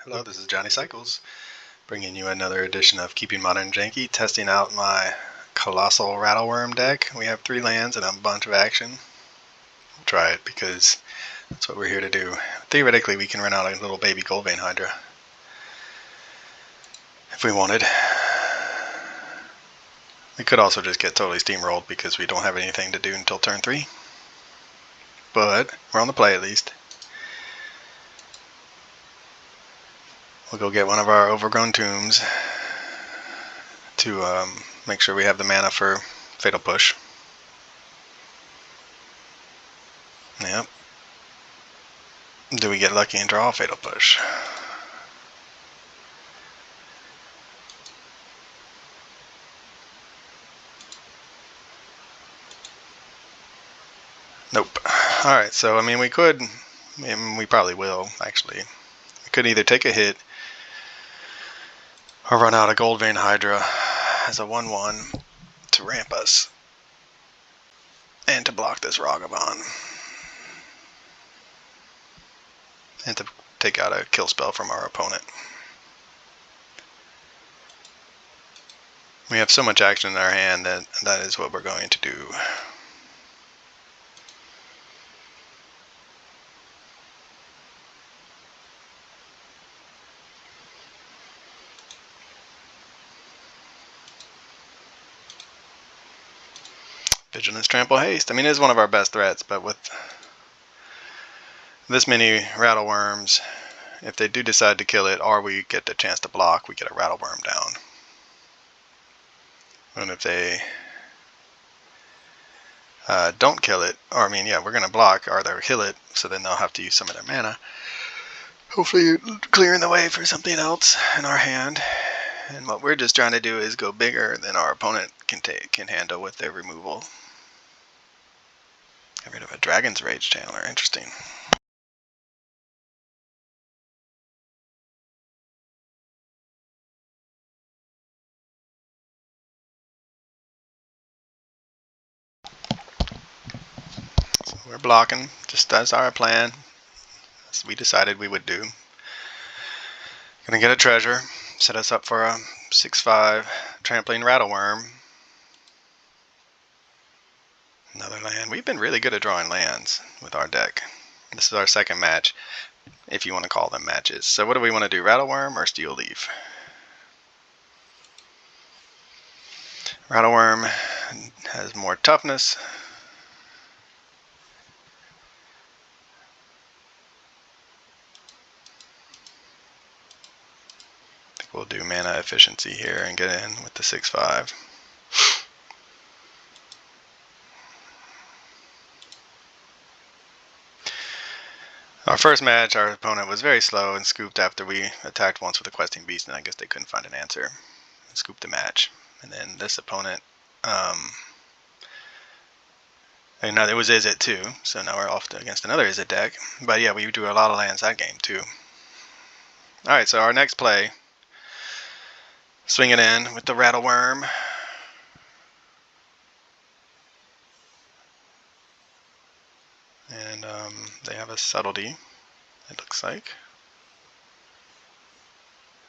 Hello, this is Johnny Cycles, bringing you another edition of Keeping Modern Janky, testing out my Colossal Rattlewurm deck. We have 3 lands and a bunch of action. We'll try it because that's what we're here to do. Theoretically, we can run out a little baby Goldvein Hydra if we wanted. We could also just get totally steamrolled because we don't have anything to do until turn 3. But we're on the play at least. We'll go get one of our overgrown tombs to make sure we have the mana for Fatal Push. Yep. Do we get lucky and draw a Fatal Push? Nope. Alright, so I mean we could, we probably will actually. We could either take a hit or run out a Goldvein Hydra as a 1/1 to ramp us and to block this Ragavan and to take out a kill spell from our opponent. We have so much action in our hand that that is what we're going to do. Vigilance, Trample, Haste. I mean, it is one of our best threats, but with this many Rattlewurms, if they do decide to kill it, or we get the chance to block, we get a Rattlewurm down. And if they don't kill it, or I mean, yeah, we're going to block, or they'll kill it, so then they'll have to use some of their mana. Hopefully clearing the way for something else in our hand. And what we're just trying to do is go bigger than our opponent can handle with their removal. Get rid of a Dragon's Rage Channeler. Interesting. So we're blocking, just as our plan, as we decided we would do. Gonna get a treasure, set us up for a 6/5 Trampling Rattlewurm. Another land. We've been really good at drawing lands with our deck. This is our second match, if you want to call them matches. So what do we want to do, Rattlewurm or Steel Leaf? Rattlewurm has more toughness. I think we'll do mana efficiency here and get in with the 6/5. Our first match, our opponent was very slow and scooped after we attacked once with a questing beast, and I guess they couldn't find an answer. And scooped the match. And then this opponent, and now it was Izzet too, so now we're off against another Izzet deck. But yeah, we drew a lot of lands that game too. Alright, so our next play, swing it in with the Rattlewurm. And they have a subtlety, it looks like.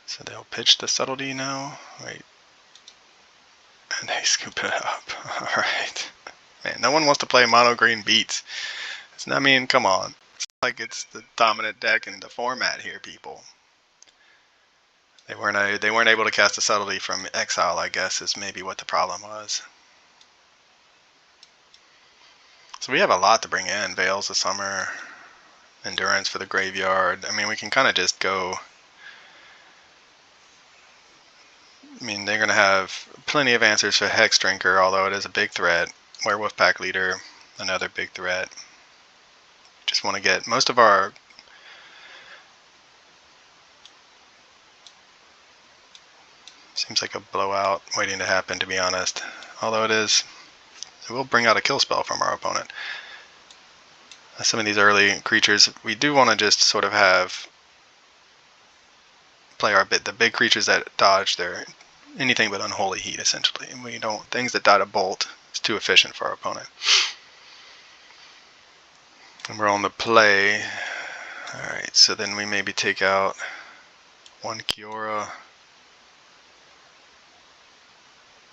So they'll pitch the subtlety now. Wait. And they scoop it up. Alright. Man, no one wants to play mono green beats. It's not, I mean, come on. It's like it's the dominant deck in the format here, people. They weren't able to cast a subtlety from exile, I guess, is maybe what the problem was. So we have a lot to bring in. Veils of Summer, Endurance for the Graveyard. I mean, we can kind of just go. I mean, they're going to have plenty of answers for Hex Drinker, although it is a big threat. Werewolf Pack Leader, another big threat. Just want to get most of our. Seems like a blowout waiting to happen, to be honest. Although it will bring out a kill spell from our opponent. Some of these early creatures, we do want to just sort of play the big creatures that dodge their anything but Unholy Heat, essentially. We don't, things that die to Bolt is too efficient for our opponent. And we're on the play. Alright, so then we maybe take out one Kiora.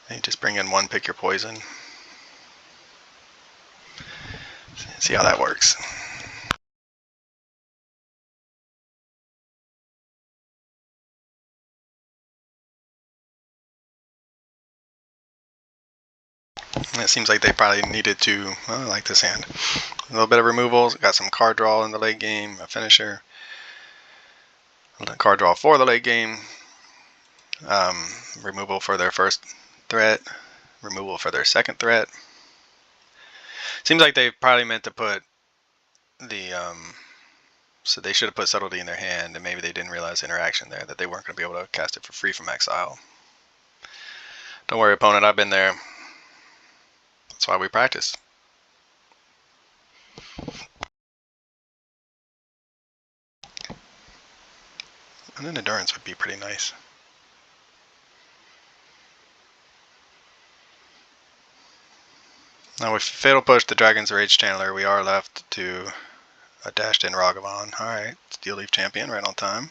And just bring in one Pick Your Poison. See how that works. It seems like they probably needed to, I like this hand. A little bit of removals, got some card draw in the late game, a finisher. Card draw for the late game. Removal for their first threat. Removal for their second threat. Seems like they probably meant to put the, so they should have put Subtlety in their hand, and maybe they didn't realize the interaction there, that they weren't going to be able to cast it for free from exile. Don't worry, opponent, I've been there. That's why we practice. And then Endurance would be pretty nice. Now with Fatal Push, the Dragon's Rage Channeler, we are left to a dashed in Ragavan. Alright, Steel Leaf Champion, right on time.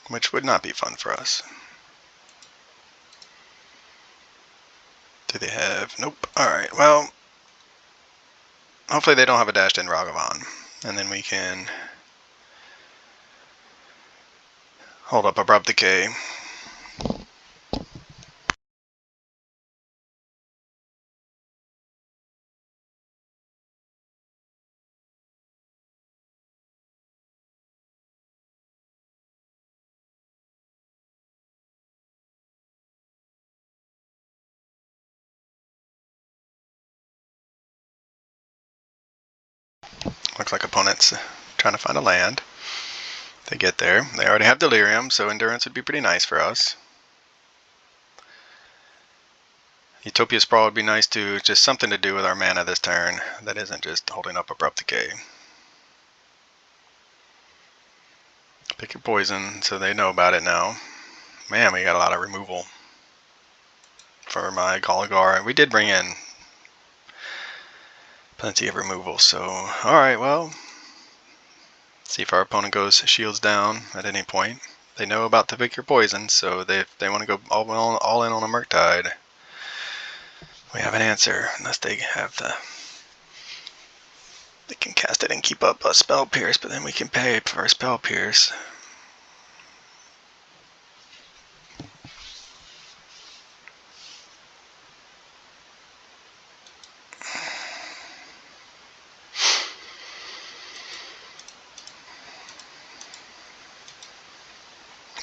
Which would not be fun for us. Do they have? Nope. Alright, well, hopefully they don't have a dashed in Ragavan. And then we can hold up Abrupt Decay. Looks like opponents trying to find a land. They get there. They already have Delirium, so Endurance would be pretty nice for us. Utopia Sprawl would be nice too, just something to do with our mana this turn that isn't just holding up Abrupt Decay. Pick Your Poison, so they know about it now. Man, we got a lot of removal for my Goligar. We did bring in plenty of removal, so alright, well, see if our opponent goes shields down at any point. They know about the Pick Your Poison, so they want to go all in on a Murktide. We have an answer, unless they have the... They can cast it and keep up a Spell Pierce, but then we can pay for a Spell Pierce.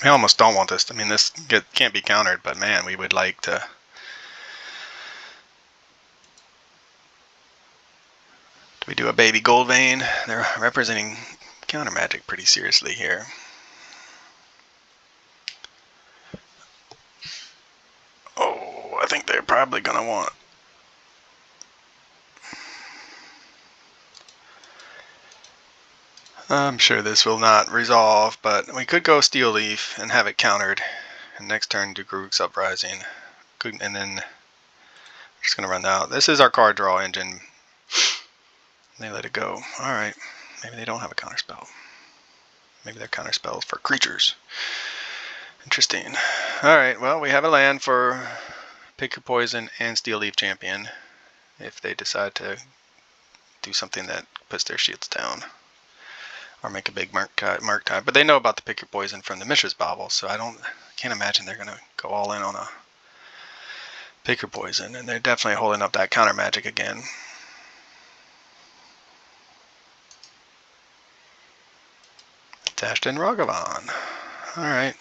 We almost don't want this. I mean, this can't be countered, but man, we would like to... We do a baby gold vein. They're representing counter magic pretty seriously here. Oh, I think they're probably gonna want... I'm sure this will not resolve, but we could go Steel Leaf and have it countered. And next turn do Grook's Uprising. And then we're just gonna run out. This is our card draw engine. They let it go. Alright. Maybe they don't have a counterspell. Maybe their counterspell is for creatures. Interesting. Alright, well, we have a land for Pick Your Poison and Steel Leaf Champion if they decide to do something that puts their shields down. Or make a big Murktide. But they know about the Pick Your Poison from the Mishra's Bauble, so I can't imagine they're going to go all in on a Pick Your Poison. And they're definitely holding up that counter magic again. Dashed in Ragavan. Alright.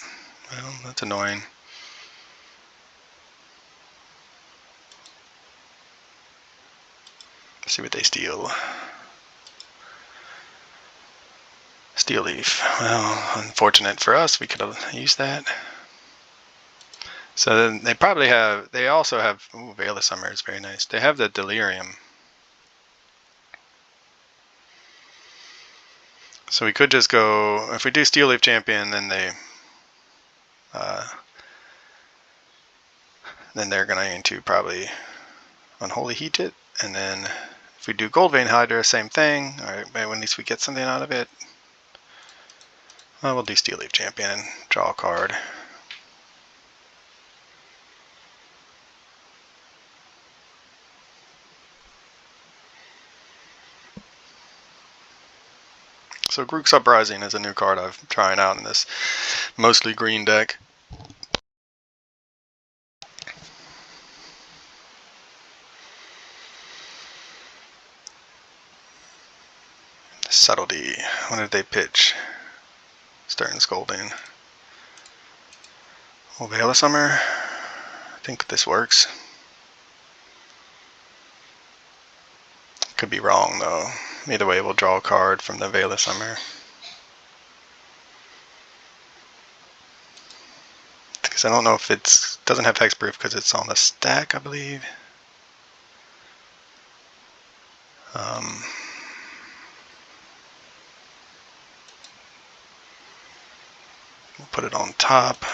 Well, that's annoying. Let's see what they steal. Steel Leaf. Well, unfortunate for us, we could have used that. So then they probably have, they also have, ooh, Veil of Summer is very nice. They have the Delirium. So we could just go, if we do Steel Leaf Champion, then then they're going to probably Unholy Heat it, and then if we do Gold Vein Hydra, same thing. Alright, maybe at least we get something out of it. Well, we'll do Steel Leaf Champion and draw a card. So Grook's Uprising is a new card I'm trying out in this mostly green deck. Subtlety. What did they pitch? Starting Scolding. Oh, Veil of Summer. I think this works. Could be wrong though. Either way, we'll draw a card from the Veil of Summer. Because I don't know if it doesn't have hexproof because it's on the stack, I believe. We'll put it on top.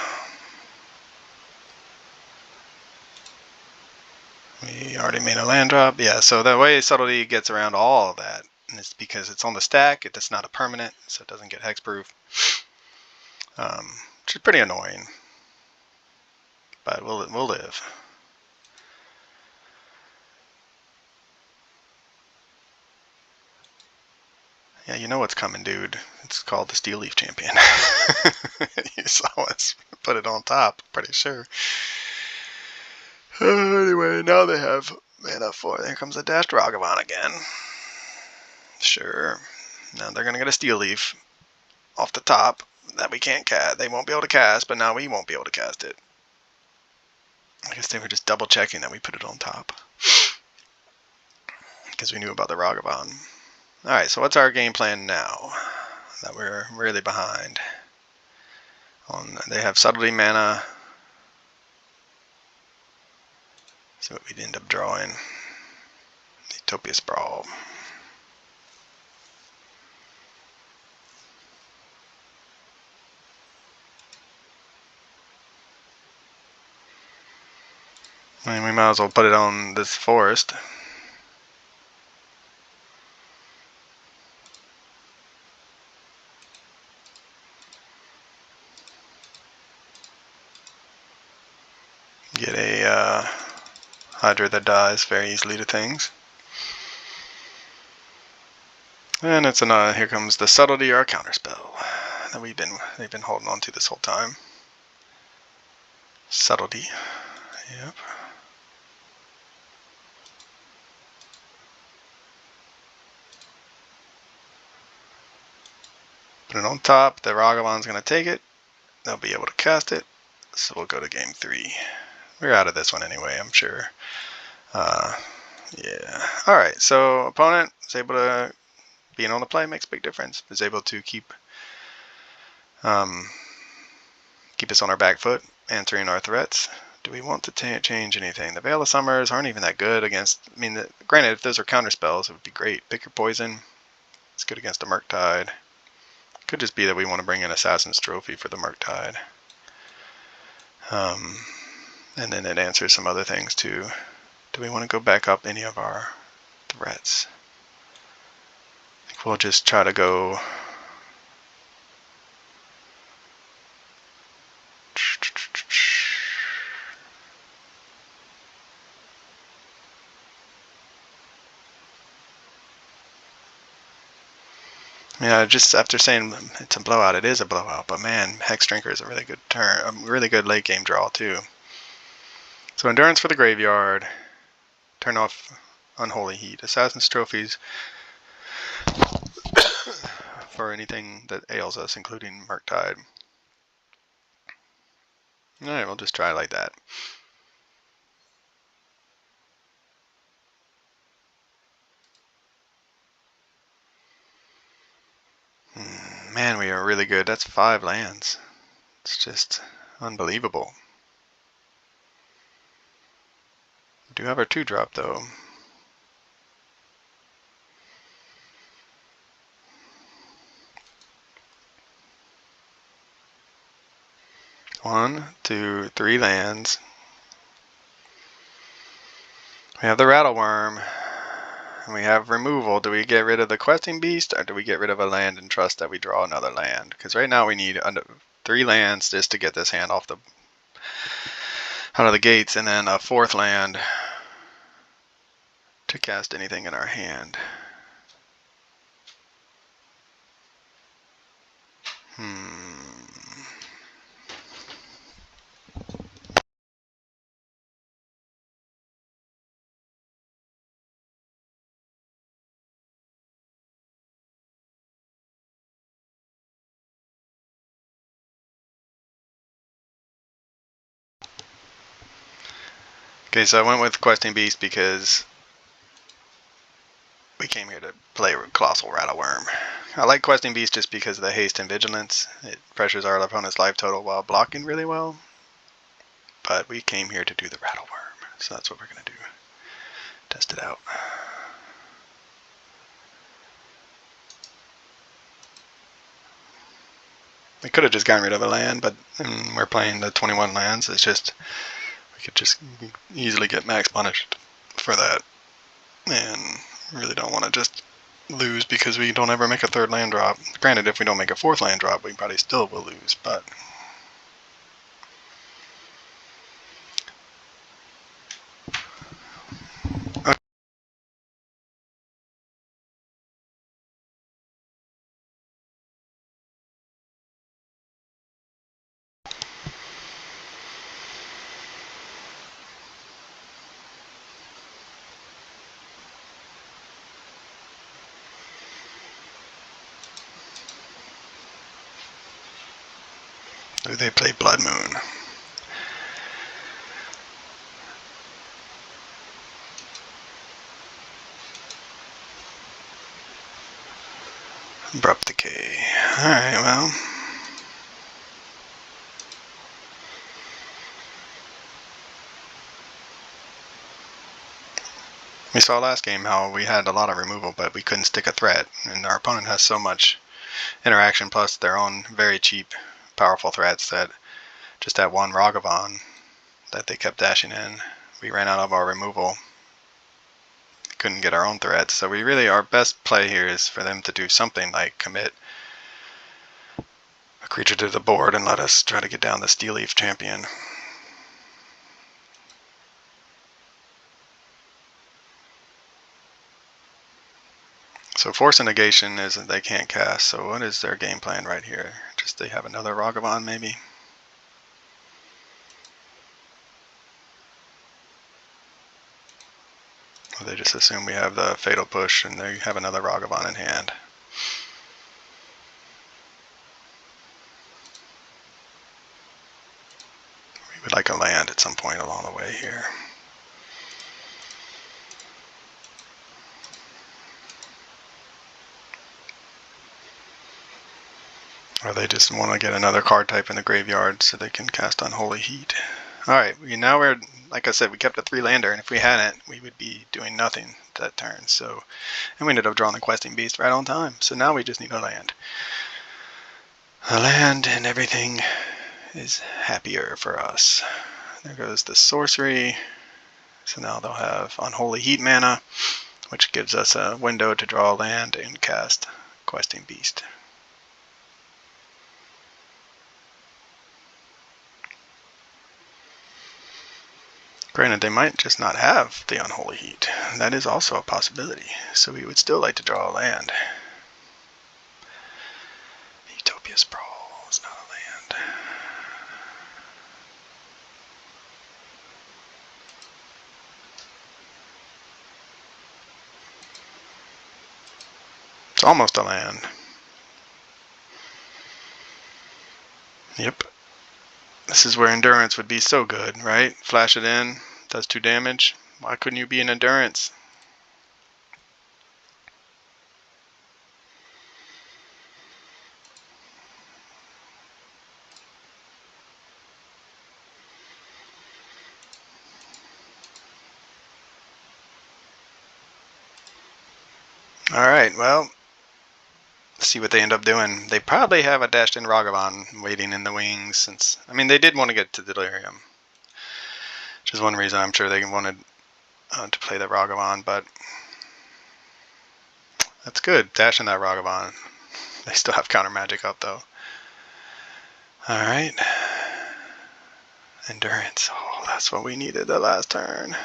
We already made a land drop. Yeah, so the way Subtlety gets around all of that is because it's on the stack. It's not a permanent, so it doesn't get hexproof. Which is pretty annoying. But we'll live. Yeah, you know what's coming, dude. It's called the Steel Leaf Champion. You saw us put it on top, pretty sure. Anyway, now they have mana for. There comes the Dashed Ragavan again. Sure. Now they're gonna get a Steel Leaf off the top that we can't cast. They won't be able to cast, but now we won't be able to cast it. I guess they were just double checking that we put it on top because we knew about the Ragavan. Alright, so what's our game plan now that we're really behind? They have Subtlety mana. See what we'd end up drawing. Utopia Sprawl. I mean, we might as well put it on this forest. Get a Hydra that dies very easily to things. And it's here comes the Subtlety, our counterspell that they've been holding on to this whole time. Subtlety. Yep. Put it on top. The Ragavan's going to take it. They'll be able to cast it. So we'll go to game 3. We're out of this one anyway, I'm sure. Yeah. Alright, so opponent is able to, being on the play makes a big difference. Is able to keep us on our back foot, answering our threats. Do we want to change anything? The Veil of Summers aren't even that good against, I mean, granted, if those are counter spells, it would be great. Pick your poison. It's good against a Murktide. Could just be that we want to bring in Assassin's Trophy for the Murktide. And then it answers some other things too. Do we want to go back up any of our threats? I think we'll just try to go. Yeah, just after saying it's a blowout, it is a blowout. But man, Hex Drinker is a really good really good late game draw too. So Endurance for the graveyard. Turn off Unholy Heat. Assassin's Trophies for anything that ails us, including Murktide. Alright, we'll just try it like that. Man, we are really good. That's 5 lands. It's just unbelievable. We do have our 2-drop though. One, two, 3 lands. We have the Rattlewurm. And we have removal. Do we get rid of the questing beast, or do we get rid of a land and trust that we draw another land? Because right now we need 3 lands just to get this hand off the out of the gates, and then a 4th land to cast anything in our hand. Okay, so I went with Questing Beast because we came here to play Colossal Rattlewurm. I like Questing Beast just because of the haste and vigilance. It pressures our opponent's life total while blocking really well. But we came here to do the Rattlewurm, so that's what we're going to do. Test it out. We could have just gotten rid of a land, but we're playing the 21 lands. It's just, we could just easily get max punished for that. And really don't want to just lose because we don't ever make a 3rd land drop. Granted, if we don't make a 4th land drop, we probably still will lose, but... Okay. They play Blood Moon. Abrupt Decay. Alright, well. We saw last game how we had a lot of removal, but we couldn't stick a threat. And our opponent has so much interaction plus their own very cheap, powerful threats that just that one Ragavan that they kept dashing in, we ran out of our removal. Couldn't get our own threats. So we really, our best play here is for them to do something like commit a creature to the board and let us try to get down the Steel Leaf Champion. So Force and Negation is that they can't cast, so what is their game plan right here? Just they have another Ragavan maybe? Or they just assume we have the Fatal Push and they have another Ragavan in hand. We would like a land at some point along the way here. Or they just want to get another card type in the graveyard so they can cast Unholy Heat. Alright, now we're, like I said, we kept a 3-lander, and if we hadn't, we would be doing nothing that turn. So, and we ended up drawing the Questing Beast right on time. So now we just need a land. A land, and everything is happier for us. There goes the sorcery. So now they'll have Unholy Heat mana, which gives us a window to draw a land and cast Questing Beast. Granted, they might just not have the Unholy Heat. That is also a possibility. So we would still like to draw a land. Utopia Sprawl is not a land. It's almost a land. Yep. This is where Endurance would be so good, right? Flash it in, does 2 damage. Why couldn't you be an Endurance? Alright, well, let's see what they end up doing. They probably have a dashed in Ragavan waiting in the wings since, I mean, they did want to get to Delirium. Which is one reason I'm sure they wanted to play the Ragavan, but that's good. Dashing that Ragavan. They still have counter magic up though. Alright. Endurance. Oh, that's what we needed the last turn.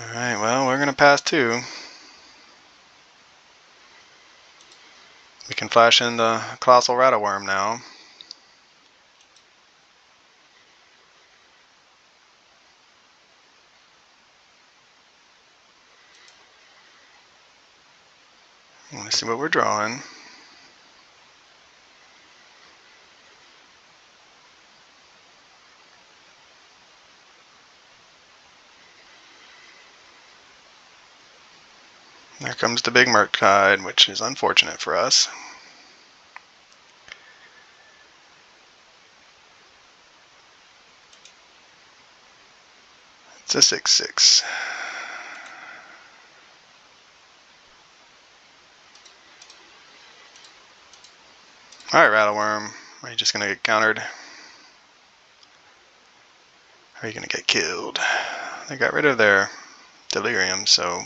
Alright, well, we're going to pass 2. We can flash in the Colossal Rattlewurm now. Let's see what we're drawing. There comes the big Murktide, which is unfortunate for us. It's a 6/6. Alright, Rattlewurm. Are you just going to get countered? Or are you going to get killed? They got rid of their Delirium, so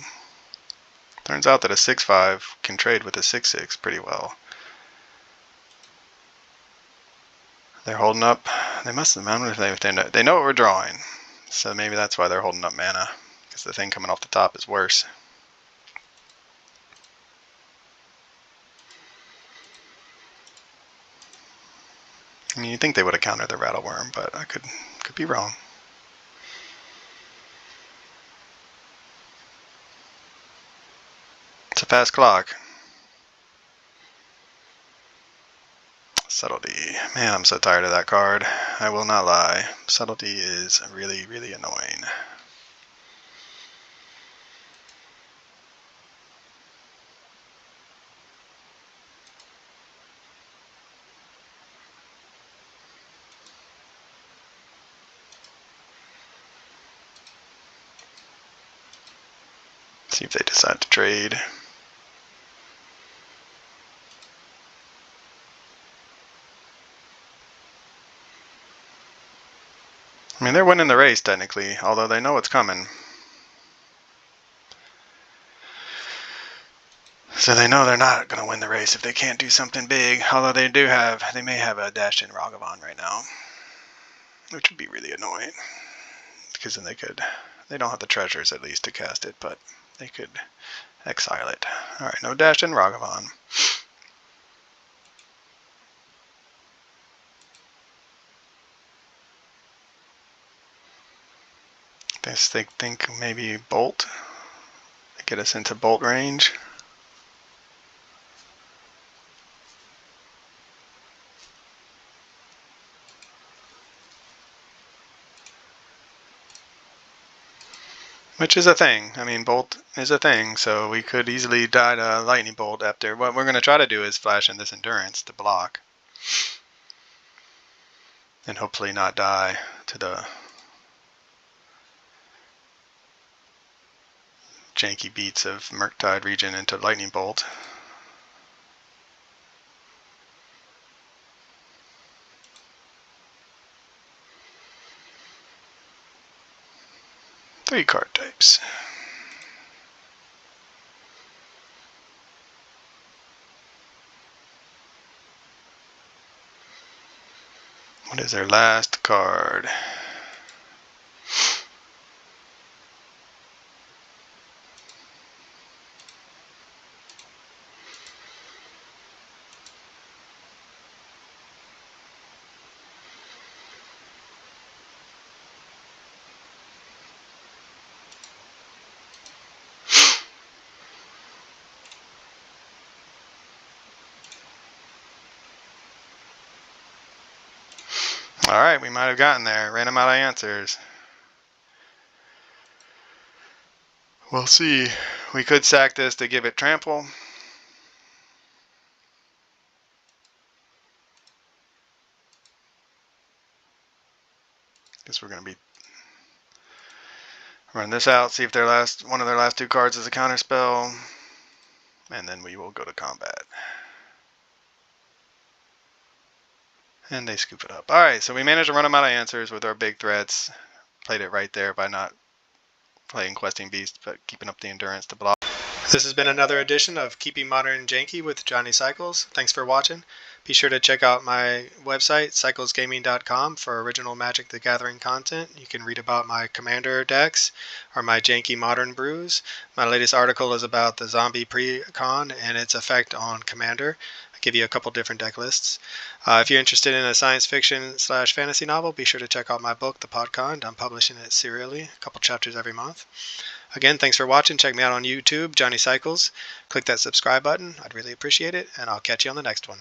turns out that a 6/5 can trade with a 6/6 pretty well. They're holding up. They must have known if they know what we're drawing. So maybe that's why they're holding up mana. Because the thing coming off the top is worse. I mean, you'd think they would have countered the Rattlewurm, but I could be wrong. It's a fast clock. Subtlety. Man, I'm so tired of that card. I will not lie. Subtlety is really, really annoying. See if they decide to trade. I mean, they're winning the race, technically, although they know it's coming. So they know they're not going to win the race if they can't do something big, although they may have a dashed-in Ragavan right now, which would be really annoying, because then they don't have the treasures at least to cast it, but they could exile it. Alright, no dashed-in Ragavan. They think maybe Bolt. They get us into Bolt range. Which is a thing. I mean, Bolt is a thing, so we could easily die to Lightning Bolt after. What we're going to try to do is flash in this Endurance to block. And hopefully not die to the janky beats of Murktide region into Lightning Bolt. Three card types. What is their last card? Alright, we might have gotten there. Ran them out of answers. We'll see. We could sack this to give it trample. Guess we're going to be run this out, see if one of their last 2 cards is a counter spell, and then we will go to combat. And they scoop it up. Alright, so we managed to run them out of answers with our big threats. played it right there by not playing Questing Beast, but keeping up the endurance to block. This has been another edition of Keeping Modern Janky with Johnny Cycles. Thanks for watching. Be sure to check out my website, cyclesgaming.com, for original Magic the Gathering content. You can read about my Commander decks or my Janky Modern brews. My latest article is about the Zombie Precon and its effect on Commander. I give you a couple different deck lists. If you're interested in a science fiction / fantasy novel, be sure to check out my book, The Podkind. I'm publishing it serially, a couple chapters every month. Again, thanks for watching. Check me out on YouTube, Johnny Cycles. Click that subscribe button. I'd really appreciate it, and I'll catch you on the next one.